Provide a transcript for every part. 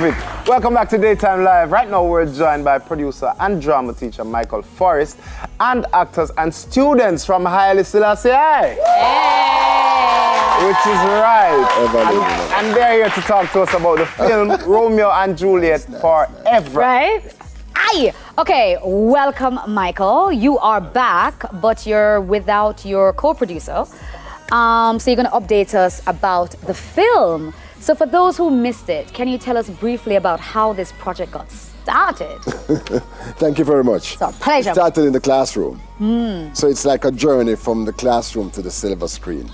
it. Welcome back to Daytime Live. Right now we're joined by producer and drama teacher Michael Forrest and actors and students from Haile Selassie. Which is right. And they're here to talk to us about the film Romeo and Juliet 4Ever. Right? Aye. Okay, welcome, Michael. You are back, but you're without your co-producer. So you're going to update us about the film. So for those who missed it, can you tell us briefly about how this project got started? Thank you very much. It's our pleasure. It started in the classroom. So it's like a journey from the classroom to the silver screen.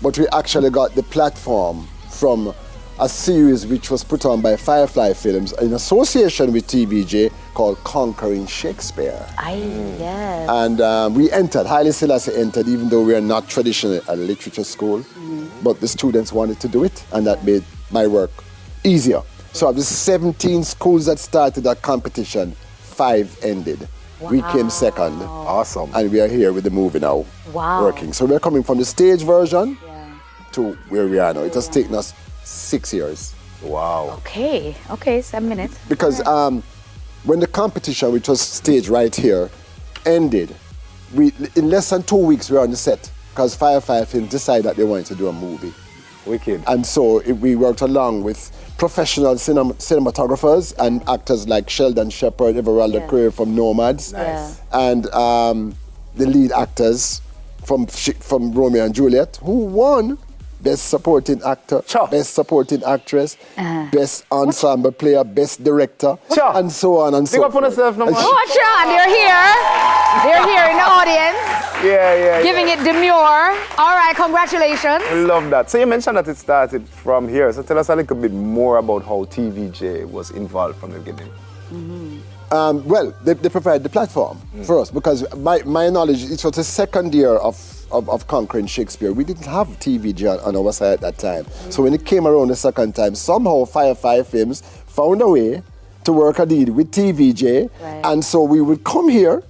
But we actually got the platform from a series which was put on by Firefly Films in association with TVJ called Conquering Shakespeare. Yes. And we entered, Haile Selassie entered, even though we are not traditionally a literature school, but the students wanted to do it, and that made my work easier. So of the 17 schools that started that competition, 5 ended. Wow. We came second. Awesome. And we are here with the movie now, working. So we're coming from the stage version to where we are now. It has taken us 6 years. Wow. Okay, 7 minutes. Because when the competition, which was staged right here, ended, in less than 2 weeks we were on the set because Firefly Films decided that they wanted to do a movie. Wicked. And so we worked along with professional cinematographers and actors like Sheldon Shepherd, Everaldo Curry from Nomads, and the lead actors from Romeo and Juliet, who won Best Supporting Actor, Best Supporting Actress, Best Ensemble Player, Best Director, and so on and so forth. Big up on yourself, no more. Watch on, they're here. They're here in the audience. Giving it demure. All right, congratulations. We love that. So you mentioned that it started from here. So tell us a little bit more about how TVJ was involved from the beginning. Well, they provided the platform for us because my knowledge, it was the second year of Conquering Shakespeare. We didn't have TVJ on our side at that time. So when it came around the second time, somehow Firefly Films found a way to work a deal with TVJ. And so we would come here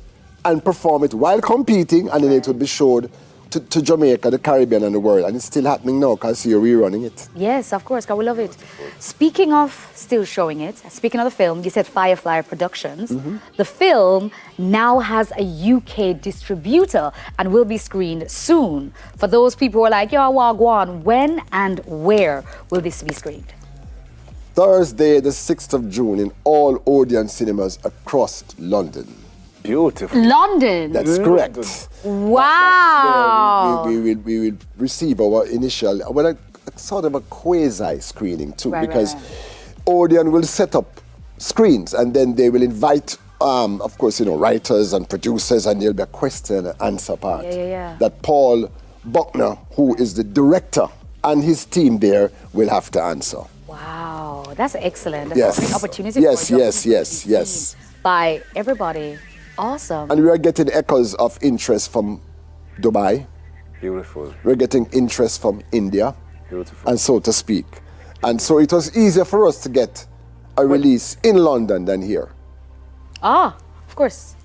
and perform it while competing, and then it would be showed to Jamaica, the Caribbean, and the world. And it's still happening now because you're rerunning it. Yes, of course, we love it. Speaking of still showing it, speaking of the film, you said Firefly Productions. The film now has a UK distributor and will be screened soon. For those people who are like, yo, Wagwan, when and where will this be screened? Thursday, the 6th of June, in all Odeon cinemas across London. Beautiful. London? That's correct. Wow. We will receive our initial, sort of a quasi screening too, because Odeon will set up screens and then they will invite, of course, writers and producers, and there'll be a question and answer part that Paul Buckner, who is the director, and his team there will have to answer. Wow, that's excellent. That's a great opportunity for Yes. By everybody. Awesome. And we are getting echoes of interest from Dubai. Beautiful. We're getting interest from India. Beautiful. And so to speak. And so it was easier for us to get a release in London than here. Of course.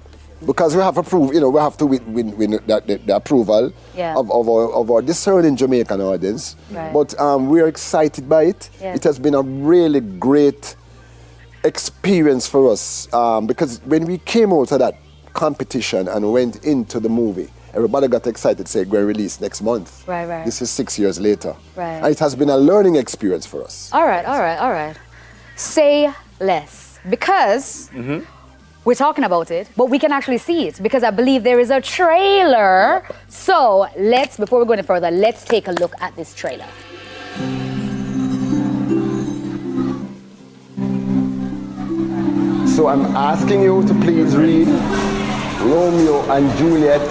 Because we have approved, we have to win the approval of our discerning Jamaican audience. But we're excited by it. It has been a really great experience for us because when we came out of that competition and went into the movie, everybody got excited, say, we're released next month. This is 6 years later. And it has been a learning experience for us. All right. Say less. Because we're talking about it, but we can actually see it because I believe there is a trailer. So before we go any further, let's take a look at this trailer. So I'm asking you to please read Romeo and Juliet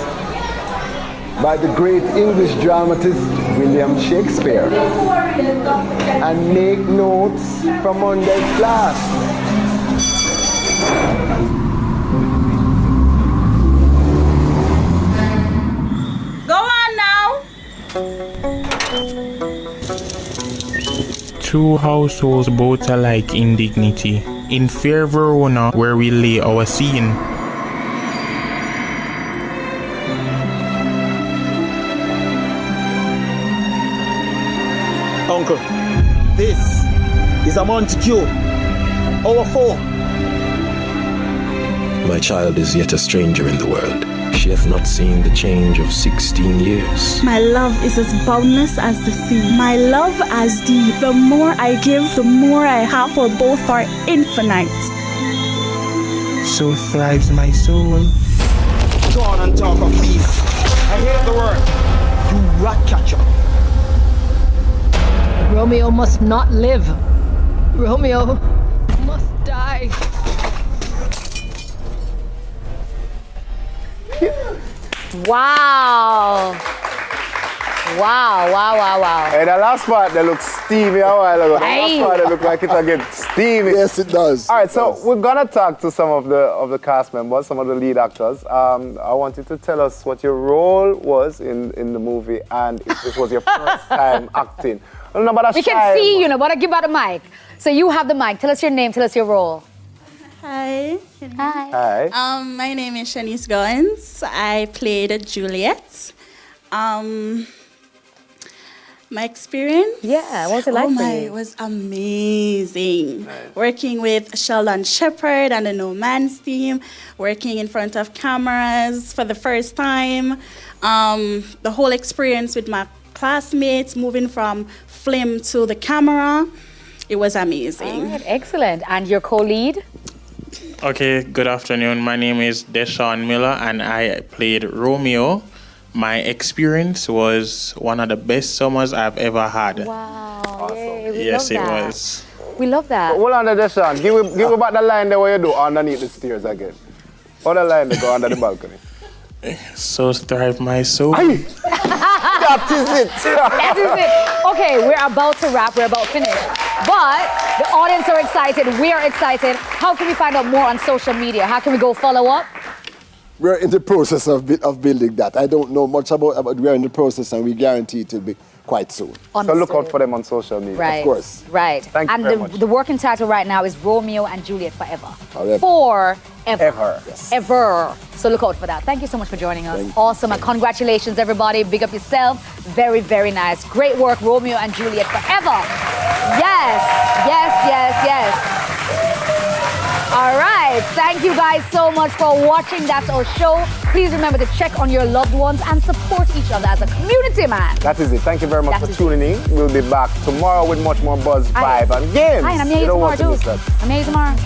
by the great English dramatist William Shakespeare and make notes from Monday's class. Go on now. Two households both alike in dignity. In fair Verona, where we lay our scene. Uncle, this is a Montague. Our four. My child is yet a stranger in the world. She hath not seen the change of 16 years. My love is as boundless as the sea. My love as deep. The more I give, the more I have, for both are infinite. So thrives my soul. Go on and talk of peace. I hate the word. You rat catcher. Romeo must not live. Romeo must die. Wow. Wow. Hey, the last part, they look steamy a while ago. The last part, they look like it's again steamy. Yes, it does. All right, so we're gonna talk to some of the cast members, some of the lead actors. I want you to tell us what your role was in the movie and if this was your first time acting. We can see you, but I give out the mic. So you have the mic. Tell us your name. Tell us your role. Hi. Hi. My name is Shanice Goins. I played Juliet. My experience? Yeah, what was it like for you? It was amazing. Nice. Working with Sheldon Shepherd and the No Man's team, working in front of cameras for the first time. The whole experience with my classmates, moving from film to the camera, it was amazing. All right, excellent. And your co-lead? Okay, good afternoon. My name is Deshaun Miller and I played Romeo. My experience was one of the best summers I've ever had. Wow. Awesome. Yay, Yes, it love that. was. We love that. Hold on there, Deshaun. Give me back the line there where you do underneath the stairs again. What the line they go under the balcony? So thrive my soul. Aye. That is it. That is it. Okay, we're about to wrap. We're about to finish. But the audience are excited. We are excited. How can we find out more on social media? How can we go follow up? We're in the process of building that. I don't know much about it, but we're in the process and we guarantee it will be quite soon. So look out for them on social media. Right. Of course. Right. Thank you and very much. the working title right now is Romeo and Juliet 4Ever. Forever. 4Ever. Ever. Yes. Ever. So look out for that. Thank you so much for joining us. Thank you. Awesome. And congratulations, everybody. Big up yourself. Very, very nice. Great work, Romeo and Juliet 4Ever. Yes. All right. Thank you guys so much for watching. That's our show. Please remember to check on your loved ones and support each other as a community, man. That is it. Thank you very much That for is tuning in. We'll be back tomorrow with much more buzz, Aye. vibe, and games. Hi, and I'm You here don't tomorrow want to too. miss that. I'm here tomorrow.